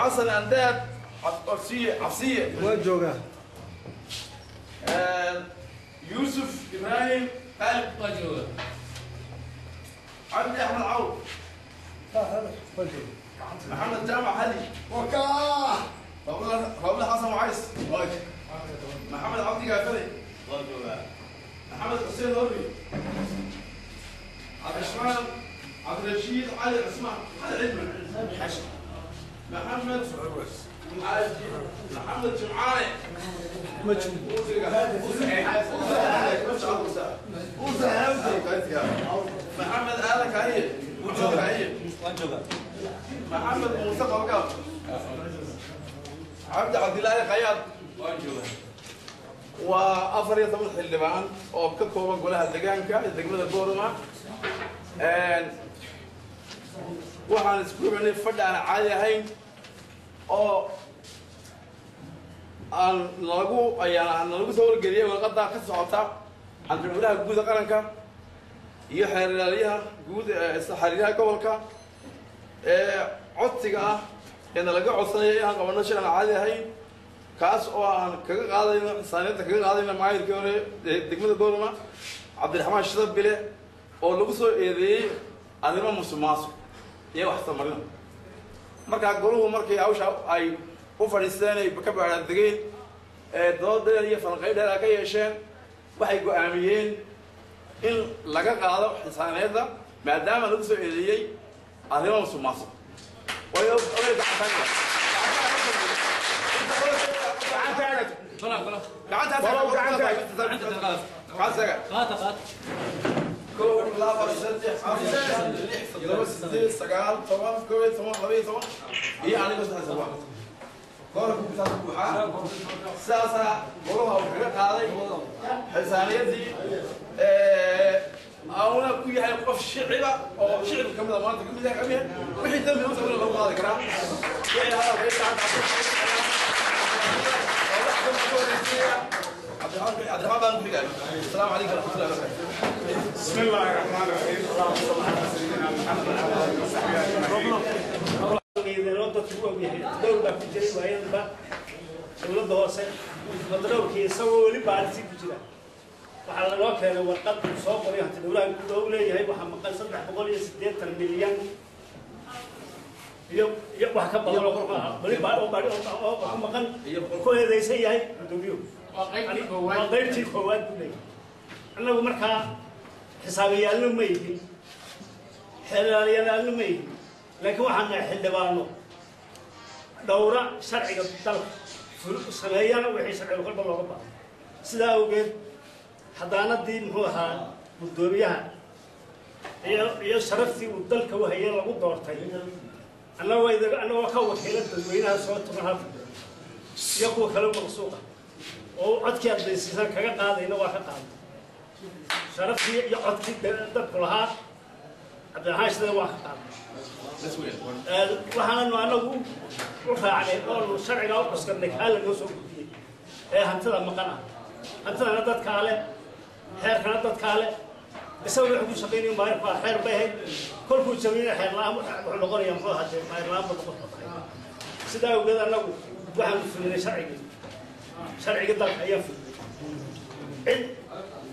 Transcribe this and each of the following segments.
حسن أنداد عفسية وجوجا يوسف إبراهيم قلب وجوجا عبد أحمد عوض محمد جامع علي وكاه رابل حسن وعيس محمد عبد قافلي محمد حسين هوري عبد الرحمن عبد الرشيد علي عثمان علي علم محمد جمعاني محمد آل كايد محمد مصطفى وقام عبد الله قياد وأفريقيا طبعا حلبان وبكتبوا بنقولها الدجان الدجمة البورما waxaan isku imanay fadhi aan caadi ahayn oo aan lagu soo wargeliyay warqadda ka socota xildhibaanada guud qaranka iyo xeeraryaha guud xiriiryaha gobolka codsiga ah ee laga codsanayay inaan qabano shir aan caadi ahayn kaas oo aan kaga qaadayno saaniyada kaga qaadayno maayirkii hore degmada Boorama Cabdiraxmaan Shidab Bile oo lagu soo eedeeyay arrimo musuqmaasuq iyo wax samarina marka goluhu markii hawsha ay u fadhiisteen ay ka baaraan degeen doodada iyo falqaydada ka yeesheen waxay go'aamiyeen in laga qaado xisaaniyada maadaama lagu soo eedeeyay arrimo musuqmaasuq way أنا كوي هاي قف شعبة أو شعب كمذا ما تقول لك أمين وحيد دم يوصل إلى الله هذا كلام يعني هذا غير عبد الرحمن السلام عليكم ورحمة الله وبركاته. بسم الله الرحمن الرحيم. اللهم صل على سيدنا محمد وعلى آله وصحبه أجمعين. إذا نقطة تقول دولة في جريمة وينبع ولد هوسة مدرو كي يسوي لي بعد سيد بجرا. وعلى الوقت أنا وقت صوب وريحة الدولة كلها هي محمد قال صدق بقول يسديت المليون. يبغى كم بقول بلي بعد مكان كل هذا يسوي هاي بدوبيو. وغيرتي خوات بلي. أنا بمركها حسابي أنا ما يجي. حلالي أنا ما يجي. لكن وحنا حلبانو دورة شرعية الطلب سمايانا وحي شرعي القلب الله ربا سدا وجد حضانة الدين هو ها بالدوريها هي شرفتي والدلك وهي لو دورتين أنا وإذا أنا وكوّل حيلة تدوينها صوت مرهف يقوى كلام مقصوقة وعدك هذا السيسان كذا هذا هنا واحد هذا شرفتي يعدك دلك لها عبد الحاج ده واحد هذا waxaan anagu u raacnay oo sharciga u qasbanay kala noo soo gudbiyay hantada maqana hantada dad kale xeerkana dad kale isagoo wuxuu ku shaqeynay maarka xeer bay kolkuu jabiyay xeer la wuxuu noqonayaa muxuu hadee maayir la noqon sida uu gad anagu waxaan fulinay sharciga dalka ayaa fulinay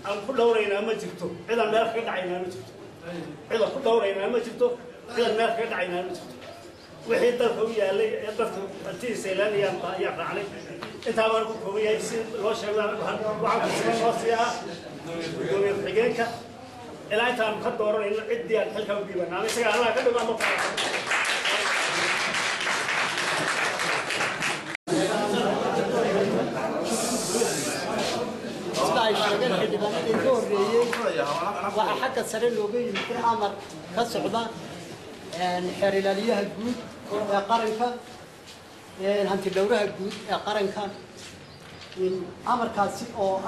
aan ku dhowrayna ma jirto cid aan meel ka dhacayna ma jirto cid ku dhowrayna ma jirto إذا ما كان عينا وحيد الهوية اللي يضرب التي سيلانية يقع عليه أنت أمرك هوية يصير لو شغال وعم تسمع راسيها ودوي الحجيكة إلا أنت أم خدور إلا عدي الحلقة وبيبنا أنا سجى الله كده ما مقطع وحتى سرير لوجي يمكن أمر كسرنا حريلاليها الجود قرنكا هنت دورها الجود قرنكا أمر كاسي أو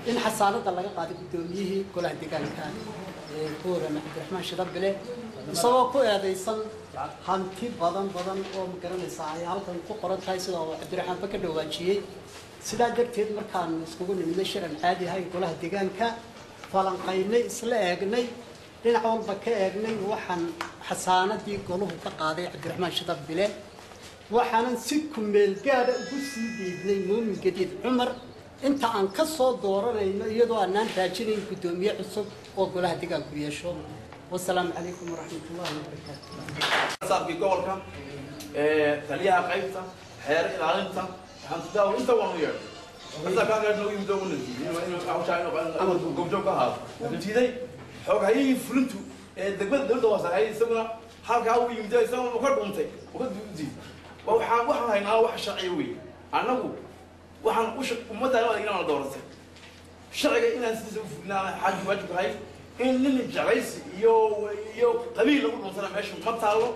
إن حسانة الله قاعد بدونيه كل عندك كان كورة عبد الرحمن شدب له سواء كوي هذا يصل هنتي بدن أو مكرم الساعي هل كان كقرن تايسل أو عبد الرحمن بكر دوانشيء سيدا درتين مركان سكون من الشر العادي هاي كلها دكان كا فلان قيني إسلاقني لين عون بكأجني وحن حسانة دي كله تقاضي عبد الرحمن شدب بله waxaanan si kumeel gaadha ugu sii dhiibnay muumin gadiid cumar inta aan ka soo dooranayno iyadoo aanaan raajinayn guddoomiye cusub oo golaha deegaanku yeesho wasalaamu calaykum waraxmatullaahi wabarakaatu saabkii gobolka taliyaha qaybta xeer ilaalinta hantidaawo inta waanu yeedhay inta kaa gaadhna u yimid oo u nadiiyey inuu hawshaa inuu goobjoog ka ahaado uu diiday xoogahayihii fulintu ee degmada dowladda hoose isaguna halkaa uu yimid isaguna uu ka dhuuntay uu ka diiday waxaan haynaa wax sharciya wey annagu waxaan ummaddaana adeegnaa la dooratay sharciga inaan sidiisa u fulinaana xaaji waajib ahay in nin jeclaysi iyo qabiil lagu dhuuntana meesha ma taallo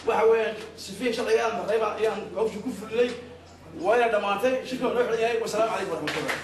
waxa weeyaan sifiya sharciga aan marayba ayaan hawsha ku fulinay وأنا دمعتي شكرا لكم والسلام عليكم ورحمة الله